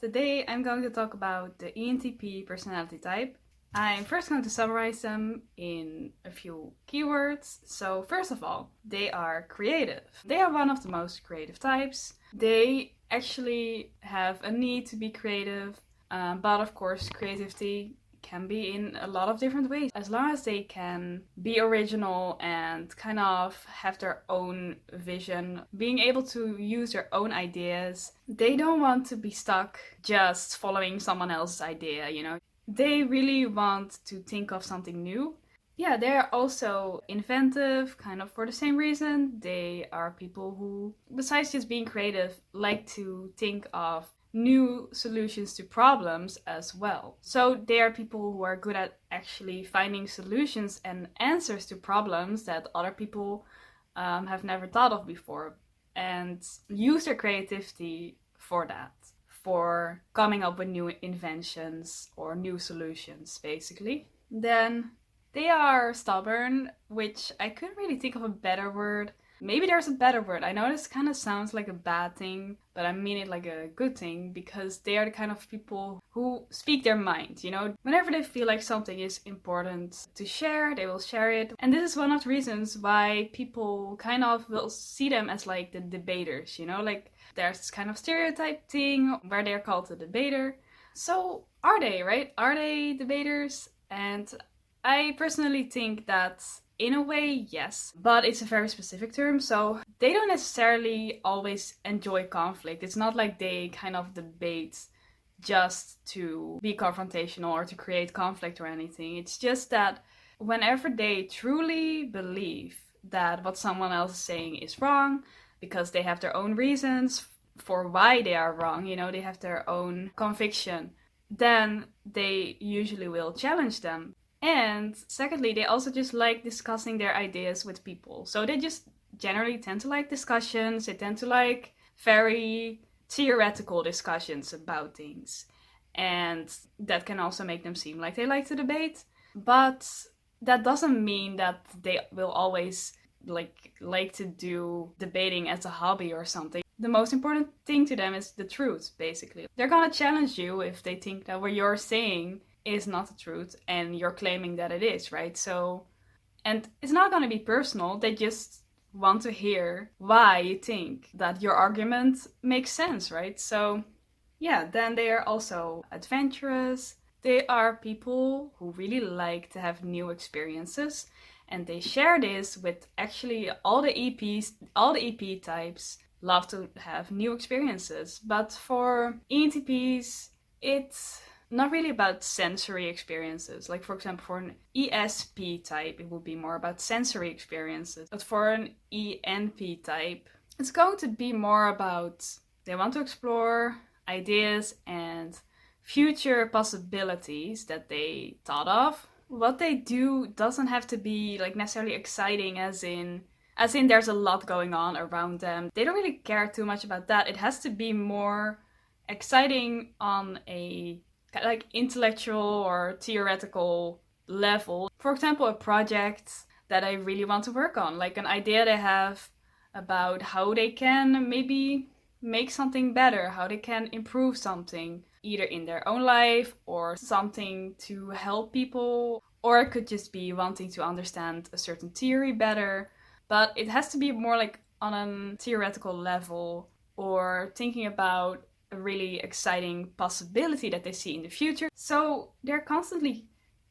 Today I'm going to talk about the ENTP personality type. I'm first going to summarize them in a few keywords. So first of all, they are creative. They are one of the most creative types. They actually have a need to be creative, but of course creativity can be in a lot of different ways. As long as they can be original and kind of have their own vision, being able to use their own ideas, they don't want to be stuck just following someone else's idea, you know. They really want to think of something new. Yeah, they're also inventive, kind of for the same reason. They are people who, besides just being creative, like to think of new solutions to problems as well. So they are people who are good at actually finding solutions and answers to problems that other people have never thought of before, and use their creativity for that, for coming up with new inventions or new solutions, basically. Then they are stubborn, which I couldn't really think of a better word. Maybe there's a better word. I know this kind of sounds like a bad thing, but I mean it like a good thing, because they are the kind of people who speak their mind, you know? Whenever they feel like something is important to share, they will share it. And this is one of the reasons why people kind of will see them as like the debaters, you know? Like there's this kind of stereotype thing where they're called the debater. So are they, right? Are they debaters? And I personally think that in a way, yes, but it's a very specific term, so they don't necessarily always enjoy conflict. It's not like they kind of debate just to be confrontational or to create conflict or anything. It's just that whenever they truly believe that what someone else is saying is wrong, because they have their own reasons for why they are wrong, you know, they have their own conviction, then they usually will challenge them. And secondly, they also just like discussing their ideas with people. So they just generally tend to like discussions. They tend to like very theoretical discussions about things. And that can also make them seem like they like to debate. But that doesn't mean that they will always like to do debating as a hobby or something. The most important thing to them is the truth, basically. They're gonna challenge you if they think that what you're saying is not the truth and you're claiming that it is, right? So, and it's not going to be personal. They just want to hear why you think that your argument makes sense, right? So, yeah, then they are also adventurous. They are people who really like to have new experiences, and they share this with actually all the EPs, all the EP types love to have new experiences. But for ENTPs, it's not really about sensory experiences. Like, for example, for an ESP type, it would be more about sensory experiences. But for an ENP type, it's going to be more about they want to explore ideas and future possibilities that they thought of. What they do doesn't have to be like necessarily exciting, as in there's a lot going on around them. They don't really care too much about that. It has to be more exciting on a like intellectual or theoretical level. For example, a project that I really want to work on, like an idea they have about how they can maybe make something better, how they can improve something, either in their own life or something to help people, or it could just be wanting to understand a certain theory better. But it has to be more like on a theoretical level, or thinking about a really exciting possibility that they see in the future. So they're constantly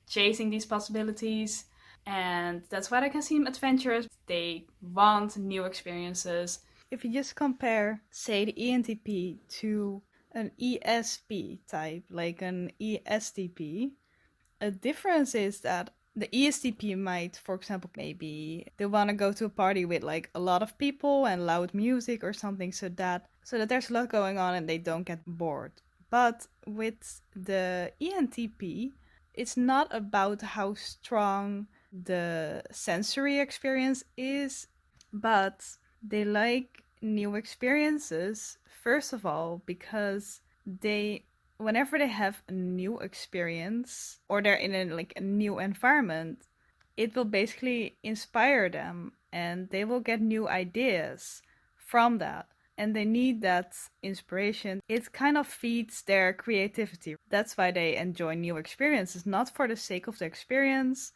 chasing these possibilities, and that's why I can seem adventurous. They want new experiences. If you just compare, say, the ENTP to an ESP type, like an ESTP, a difference is that the ESTP might, for example, maybe they want to go to a party with like a lot of people and loud music or something, so that there's a lot going on and they don't get bored. But with the ENTP, it's not about how strong the sensory experience is, but they like new experiences, first of all, because whenever they have a new experience or they're in a new environment, it will basically inspire them and they will get new ideas from that. and they need that inspiration. It kind of feeds their creativity. That's why they enjoy new experiences, not for the sake of the experience,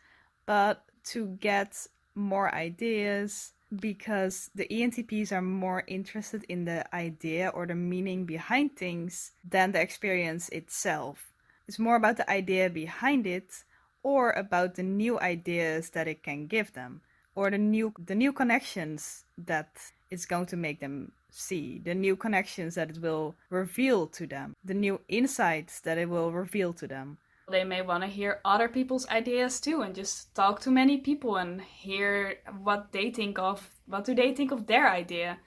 but to get more ideas, because the ENTPs are more interested in the idea or the meaning behind things than the experience itself. It's more about the idea behind it, or about the new ideas that it can give them, or the new connections that it's going to make them see, the new connections that it will reveal to them, the new insights that it will reveal to them. They may want to hear other people's ideas too, and just talk to many people and hear what they think of, what do they think of their idea,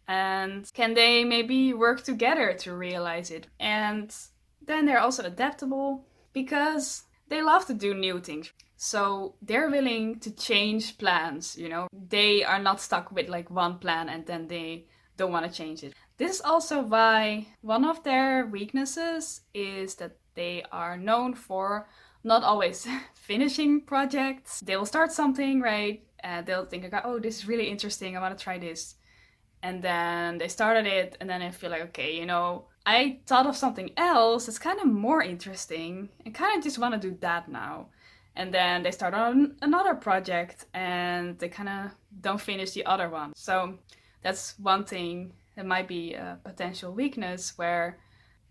and can they maybe work together to realize it. And then they're also adaptable because they love to do new things. So they're willing to change plans, you know. They are not stuck with like one plan and then they don't want to change it. This is also why one of their weaknesses is that they are known for not always finishing projects. They will start something, right? And they'll think, oh, this is really interesting, I want to try this. And then they started it, and then I feel like, okay, you know, I thought of something else that's kind of more interesting, and kind of just want to do that now. And then they start on another project, and they kind of don't finish the other one. So that's one thing that might be a potential weakness, where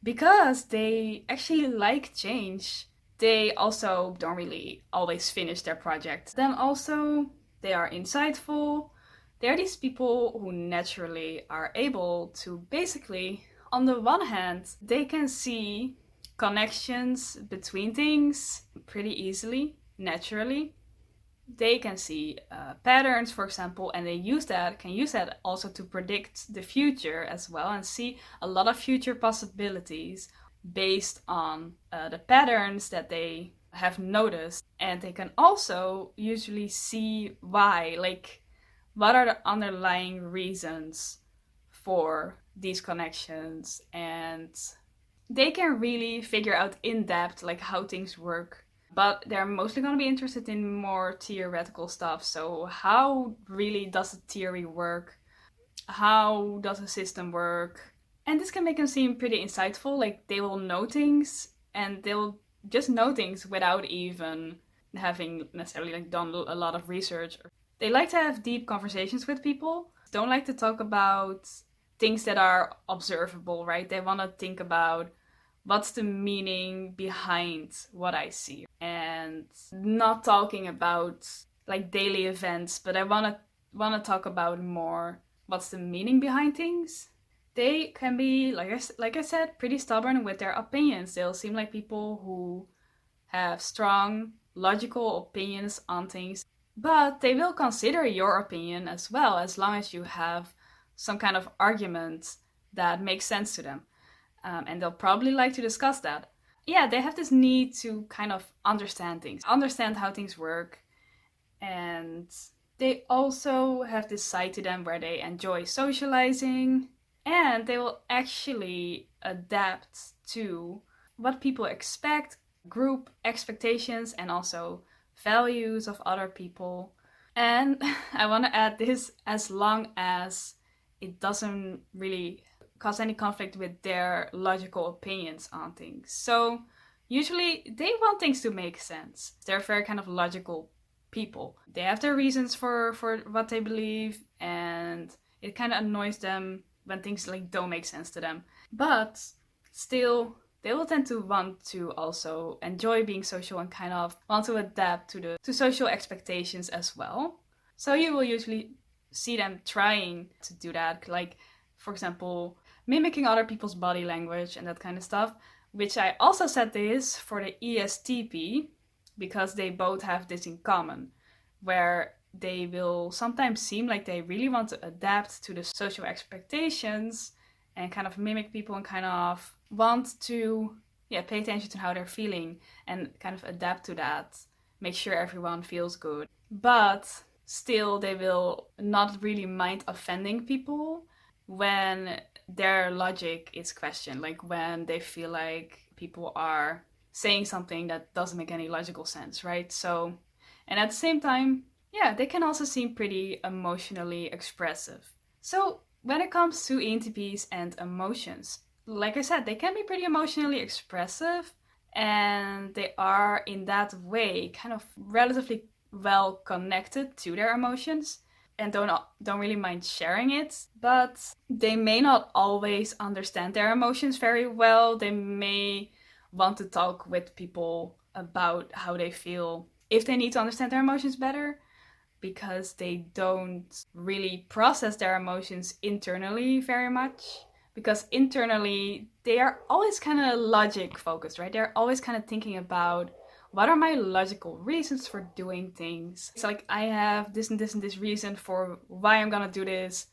because they actually like change, they also don't really always finish their project. Then also, they are insightful. They're these people who naturally are able to basically, on the one hand, they can see connections between things pretty easily, naturally. They can see patterns, for example, and they can use that also to predict the future as well, and see a lot of future possibilities based on the patterns that they have noticed. And they can also usually see why, like, what are the underlying reasons for these connections, and they can really figure out in depth like how things work. But they're mostly going to be interested in more theoretical stuff. So how really does the theory work? How does a system work? And this can make them seem pretty insightful. Like, they will know things, and they'll just know things without even having necessarily like done a lot of research. They like to have deep conversations with people. Don't like to talk about things that are observable, right? They want to think about what's the meaning behind what I see. And not talking about like daily events, but I want to talk about more what's the meaning behind things. They can be, like I said, pretty stubborn with their opinions. They'll seem like people who have strong, logical opinions on things. But they will consider your opinion as well, as long as you have some kind of argument that makes sense to them. And they'll probably like to discuss that. Yeah, they have this need to kind of understand things, understand how things work. And they also have this side to them where they enjoy socializing. And they will actually adapt to what people expect, group expectations, and also values of other people. And I want to add this, as long as it doesn't really cause any conflict with their logical opinions on things. So usually they want things to make sense. They're very kind of logical people. They have their reasons for what they believe, and it kind of annoys them when things like don't make sense to them. But still, they will tend to want to also enjoy being social and kind of want to adapt to social expectations as well. So you will usually see them trying to do that, like, for example, mimicking other people's body language and that kind of stuff, which I also said this for the ESTP, because they both have this in common, where they will sometimes seem like they really want to adapt to the social expectations and kind of mimic people and kind of want to pay attention to how they're feeling and kind of adapt to that, make sure everyone feels good. But still, they will not really mind offending people when their logic is questioned, like when they feel like people are saying something that doesn't make any logical sense, right? So, and at the same time, they can also seem pretty emotionally expressive. So when it comes to ENTPs and emotions, like I said, they can be pretty emotionally expressive, and they are in that way kind of relatively well connected to their emotions and don't really mind sharing it, but they may not always understand their emotions very well. They may want to talk with people about how they feel if they need to understand their emotions better, because they don't really process their emotions internally very much. Because internally, they are always kind of logic focused, right? They're always kind of thinking about what are my logical reasons for doing things. It's like I have this and this and this reason for why I'm gonna do this.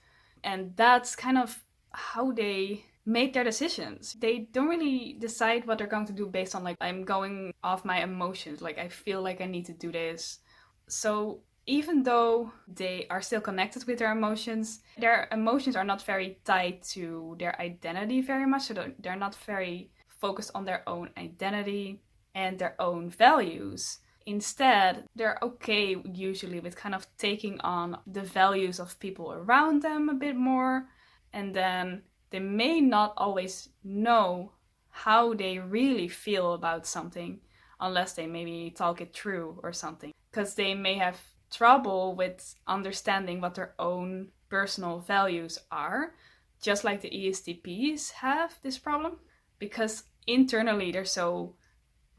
And that's kind of how they make their decisions. They don't really decide what they're going to do based on like, I'm going off my emotions. Like, I feel like I need to do this. So even though they are still connected with their emotions are not very tied to their identity very much. So they're not very focused on their own identity and their own values. Instead, they're okay usually with kind of taking on the values of people around them a bit more. And then they may not always know how they really feel about something unless they maybe talk it through or something. Because they may have trouble with understanding what their own personal values are, just like the ESTPs have this problem. Because internally they're so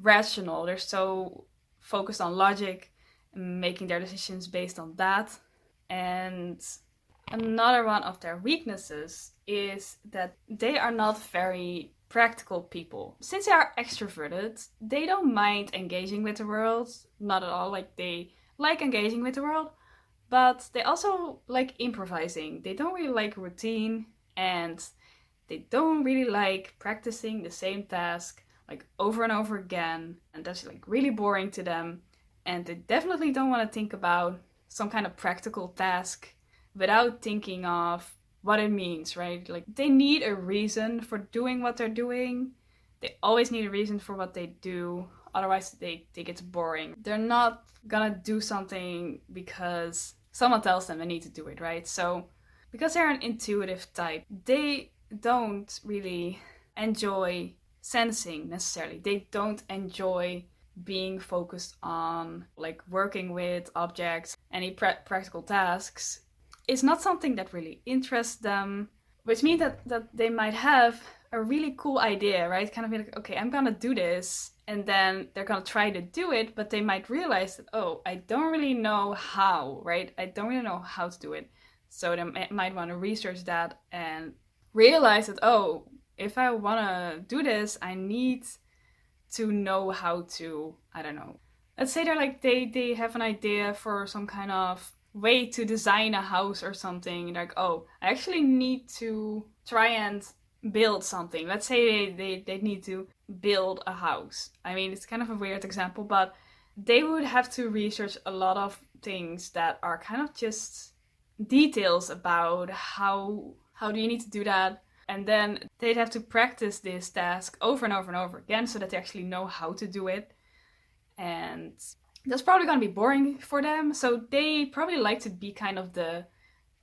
rational, they're so focused on logic and making their decisions based on that. And another one of their weaknesses is that they are not very practical people. Since they are extroverted, they don't mind engaging with the world, not at all. Like, they like engaging with the world, but they also like improvising. They don't really like routine, and they don't really like practicing the same task like over and over again, and that's like really boring to them. And they definitely don't want to think about some kind of practical task without thinking of what it means, right? Like, they need a reason for doing what they're doing. They always need a reason for what they do. Otherwise, they think it's boring. They're not gonna do something because someone tells them they need to do it, right? So, because they're an intuitive type, they don't really enjoy sensing necessarily. They don't enjoy being focused on like working with objects, any practical tasks. It's not something that really interests them, which means that they might have a really cool idea, right? Kind of be like, okay, I'm gonna do this, and then they're gonna try to do it, but they might realize that, oh, I don't really know how, right? I don't really know how to do it. So they might want to research that and realize that, oh, if I want to do this, I need to know how to, I don't know. Let's say they're like, they have an idea for some kind of way to design a house or something. Like, oh, I actually need to try and build something. Let's say they need to build a house. I mean, it's kind of a weird example, but they would have to research a lot of things that are kind of just details about how do you need to do that. And then they'd have to practice this task over and over and over again so that they actually know how to do it. And that's probably going to be boring for them. So they probably like to be kind of the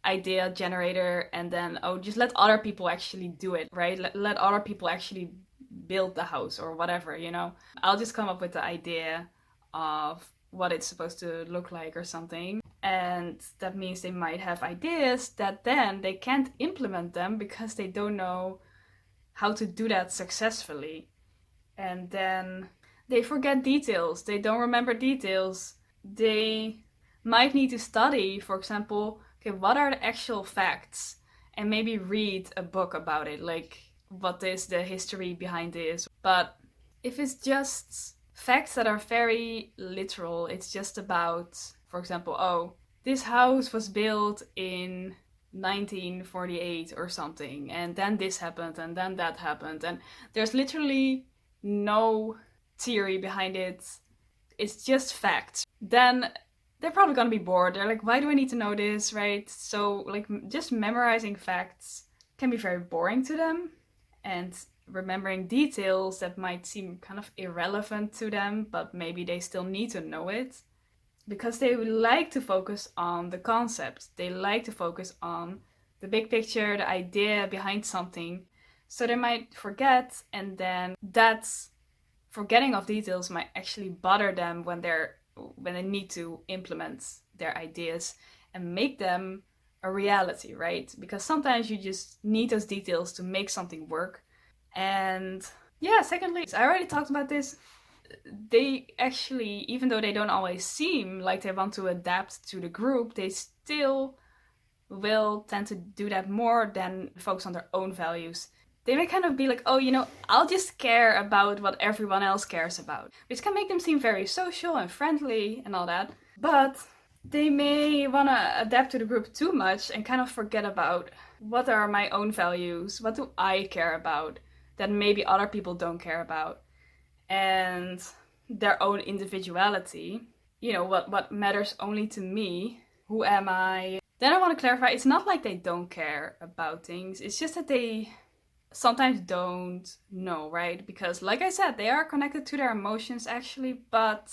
idea generator, and then, oh, just let other people actually do it, right? Let other people actually build the house or whatever, you know? I'll just come up with the idea of what it's supposed to look like or something. And that means they might have ideas that then they can't implement them because they don't know how to do that successfully. And then they forget details. They don't remember details. They might need to study, for example, okay, what are the actual facts? And maybe read a book about it, like what is the history behind this. But if it's just facts that are very literal, it's just about, for example, oh, this house was built in 1948 or something, and then this happened, and then that happened, and there's literally no theory behind it. It's just facts. Then they're probably gonna be bored. They're like, why do I need to know this, right? So, like, just memorizing facts can be very boring to them, and remembering details that might seem kind of irrelevant to them, but maybe they still need to know it. Because they like to focus on the concepts. They like to focus on the big picture, the idea behind something. So they might forget, and then that's forgetting of details might actually bother them when they need to implement their ideas and make them a reality, right? Because sometimes you just need those details to make something work. And yeah, secondly, I already talked about this. They actually, even though they don't always seem like they want to adapt to the group, they still will tend to do that more than focus on their own values. They may kind of be like, oh, I'll just care about what everyone else cares about, which can make them seem very social and friendly and all that. But they may want to adapt to the group too much and kind of forget about what are my own values, what do I care about that maybe other people don't care about, and their own individuality. What matters only to me, who am I? Then I want to clarify, it's not like they don't care about things, it's just that they sometimes don't know, right? Because like I said, they are connected to their emotions actually, but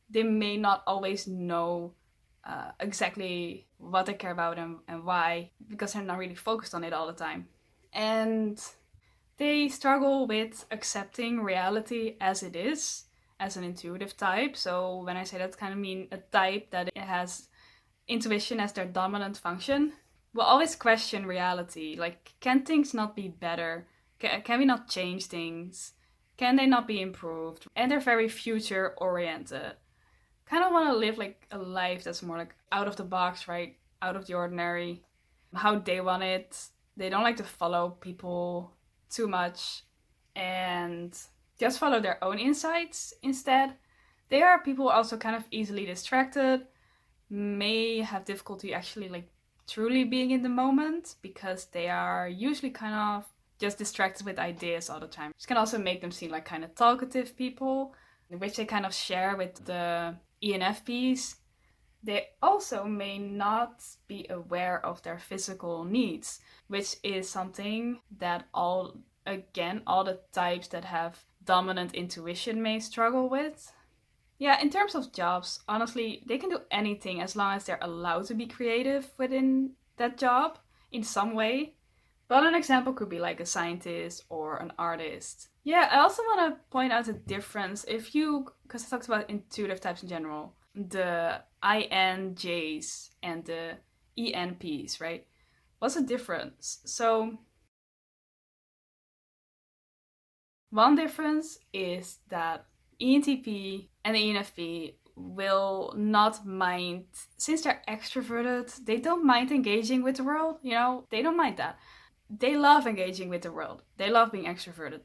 they may not always know exactly what they care about and why, because they're not really focused on it all the time. And they struggle with accepting reality as it is, as an intuitive type. So when I say that, kind of mean a type that has intuition as their dominant function will always question reality. Like, can things not be better? Can we not change things? Can they not be improved? And they're very future oriented. Kind of want to live like a life that's more like out of the box, right? Out of the ordinary. How they want it. They don't like to follow people too much and just follow their own insights instead. They are people also kind of easily distracted, may have difficulty actually like truly being in the moment because they are usually kind of just distracted with ideas all the time. This can also make them seem like kind of talkative people, which they kind of share with the ENFPs. They also may not be aware of their physical needs, which is something that all the types that have dominant intuition may struggle with. Yeah, in terms of jobs, honestly, they can do anything as long as they're allowed to be creative within that job in some way. But an example could be like a scientist or an artist. Yeah, I also want to point out a difference because I talked about intuitive types in general, the INJs and the ENPs, right? What's the difference? So, one difference is that ENTP and the ENFP will not mind, since they're extroverted, they don't mind engaging with the world, they don't mind that. They love engaging with the world. They love being extroverted.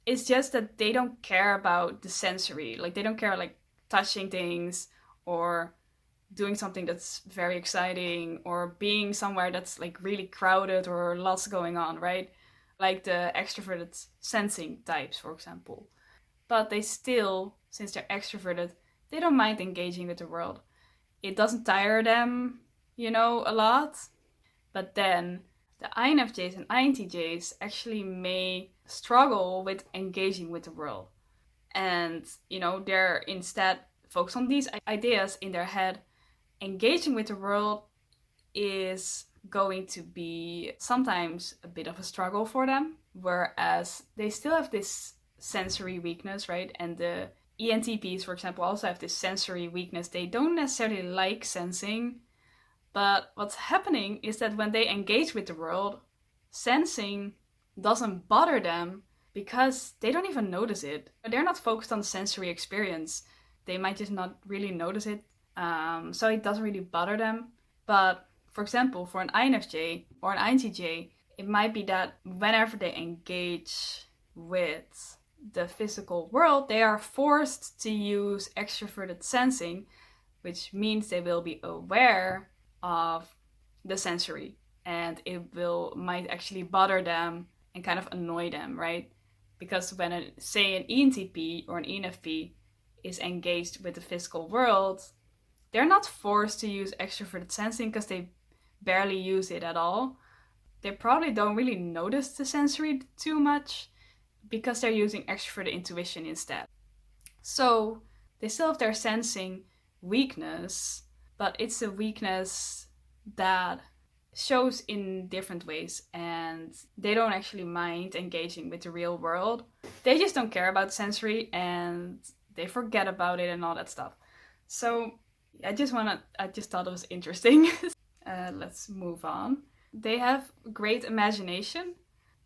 It's just that they don't care about the sensory. Like, they don't care, like, touching things or doing something that's very exciting or being somewhere that's, like, really crowded or lots going on, right? Like the extroverted sensing types, for example. But they still, since they're extroverted, they don't mind engaging with the world. It doesn't tire them, a lot. But then the INFJs and INTJs actually may struggle with engaging with the world. And, they're instead focused on these ideas in their head. Engaging with the world is going to be sometimes a bit of a struggle for them, whereas they still have this sensory weakness, right? And the ENTPs, for example, also have this sensory weakness. They don't necessarily like sensing, but what's happening is that when they engage with the world, sensing doesn't bother them because they don't even notice it. They're not focused on the sensory experience. They might just not really notice it, so it doesn't really bother them. But for example, for an INFJ or an INTJ, it might be that whenever they engage with the physical world, they are forced to use extroverted sensing, which means they will be aware of the sensory, and it might actually bother them and kind of annoy them, right? Because when say an ENTP or an ENFP is engaged with the physical world, they're not forced to use extroverted sensing because they barely use it at all. They probably don't really notice the sensory too much because they're using extroverted intuition instead. So they still have their sensing weakness, but it's a weakness that shows in different ways, and they don't actually mind engaging with the real world. They just don't care about sensory, and they forget about it and all that stuff. So I just thought it was interesting. Let's move on. They have great imagination.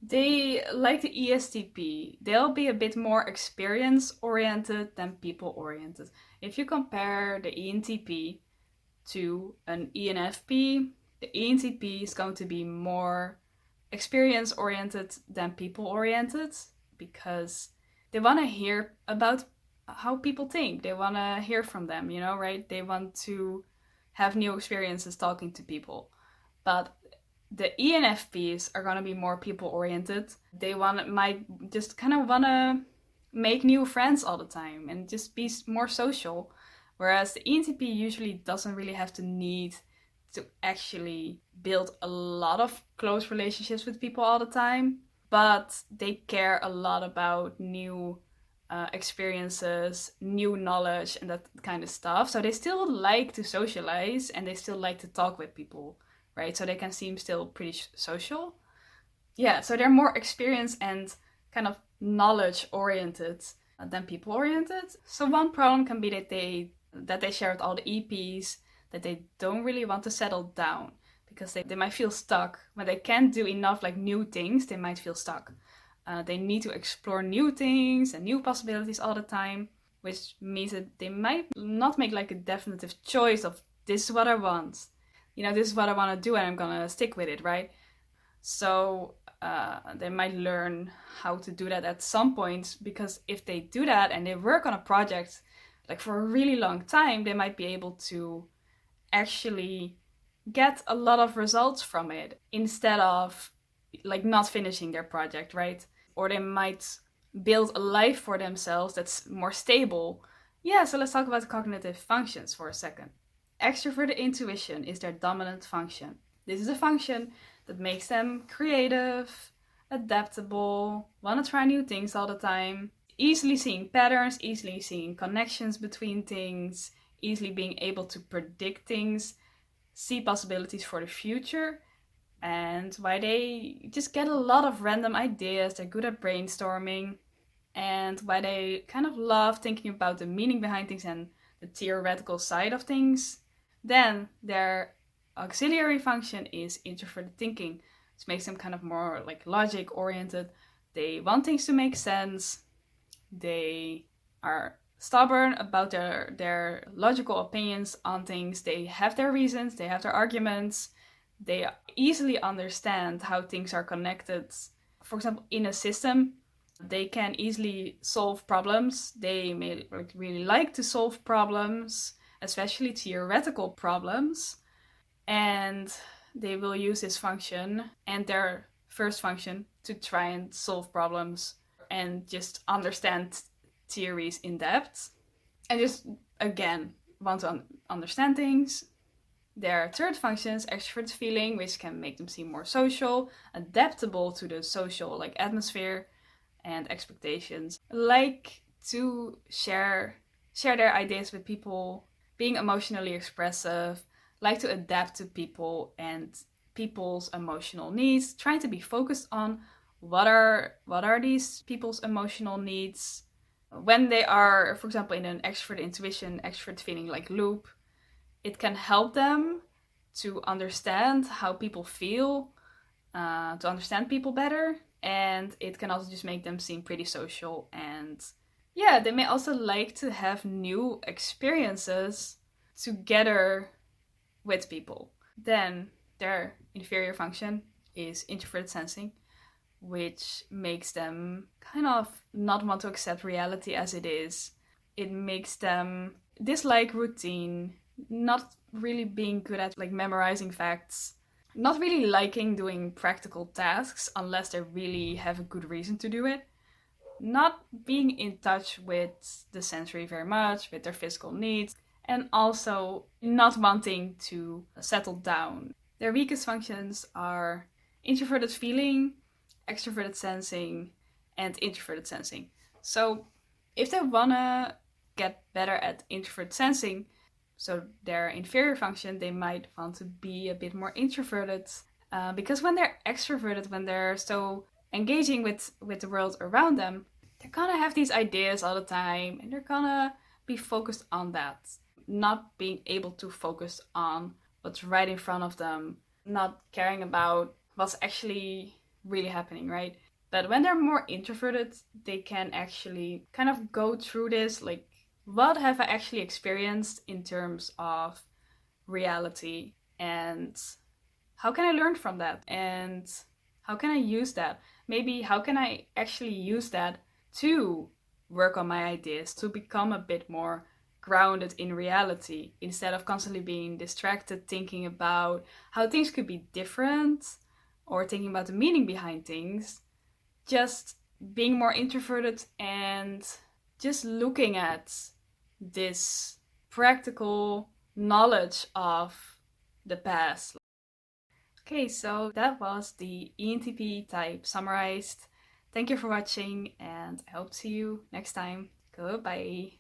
They like the ESTP. They'll be a bit more experience oriented than people oriented. If you compare the ENTP to an ENFP, the ENTP is going to be more experience oriented than people oriented, because they want to hear about how people think. They want to hear from them, right? They want to have new experiences talking to people. But the ENFPs are going to be more people oriented. They might just kind of want to make new friends all the time and just be more social. Whereas the ENTP usually doesn't really have the need to actually build a lot of close relationships with people all the time, but they care a lot about new experiences, new knowledge, and that kind of stuff. So they still like to socialize and they still like to talk with people, right? So they can seem still pretty social. Yeah, so they're more experience and kind of knowledge oriented than people oriented. So one problem can be that they share with all the EPs that they don't really want to settle down, because they might feel stuck. When they can't do enough like new things, they might feel stuck. They need to explore new things and new possibilities all the time, which means that they might not make like a definitive choice of this is what I want. This is what I want to do and I'm gonna stick with it, right? So they might learn how to do that at some point, because if they do that and they work on a project like for a really long time, they might be able to actually get a lot of results from it instead of like not finishing their project, right? Or they might build a life for themselves that's more stable. Yeah, so let's talk about cognitive functions for a second. Extroverted intuition is their dominant function. This is a function that makes them creative, adaptable, want to try new things all the time, easily seeing patterns, easily seeing connections between things, easily being able to predict things, see possibilities for the future, and why they just get a lot of random ideas. They're good at brainstorming, and why they kind of love thinking about the meaning behind things and the theoretical side of things. Then their auxiliary function is introverted thinking, which makes them kind of more like logic oriented. They want things to make sense. They are stubborn about their logical opinions on things. They have their reasons, they have their arguments. They easily understand how things are connected. For example, in a system, they can easily solve problems. They may really like to solve problems, especially theoretical problems. And they will use this function and their first function to try and solve problems and just understand theories in depth. And just, again, want to understand things. Their third function is extrovert feeling, which can make them seem more social, adaptable to the social atmosphere and expectations. Like to share their ideas with people, being emotionally expressive, like to adapt to people and people's emotional needs, trying to be focused on what are these people's emotional needs. When they are, for example, in an extrovert intuition, extrovert feeling loop, it can help them to understand how people feel, to understand people better, and it can also just make them seem pretty social. And yeah, they may also like to have new experiences together with people. Then their inferior function is introverted sensing, which makes them kind of not want to accept reality as it is. It makes them dislike routine, not really being good at memorizing facts, not really liking doing practical tasks unless they really have a good reason to do it, not being in touch with the sensory very much, with their physical needs, and also not wanting to settle down. Their weakest functions are introverted feeling, extroverted sensing, and introverted sensing. So if they wanna get better at introvert sensing, So their inferior function, they might want to be a bit more introverted, because when they're extroverted, when they're so engaging with the world around them, they're gonna have these ideas all the time, and they're gonna be focused on that, not being able to focus on what's right in front of them, not caring about what's actually really happening, right? But when they're more introverted, they can actually kind of go through this, like, what have I actually experienced in terms of reality, and how can I learn from that, and how can I use that? Maybe how can I actually use that to work on my ideas, to become a bit more grounded in reality, instead of constantly being distracted thinking about how things could be different or thinking about the meaning behind things. Just being more introverted and just looking at this practical knowledge of the past. Okay, so that was the ENTP type summarized. Thank you for watching, and I hope to see you next time. Goodbye.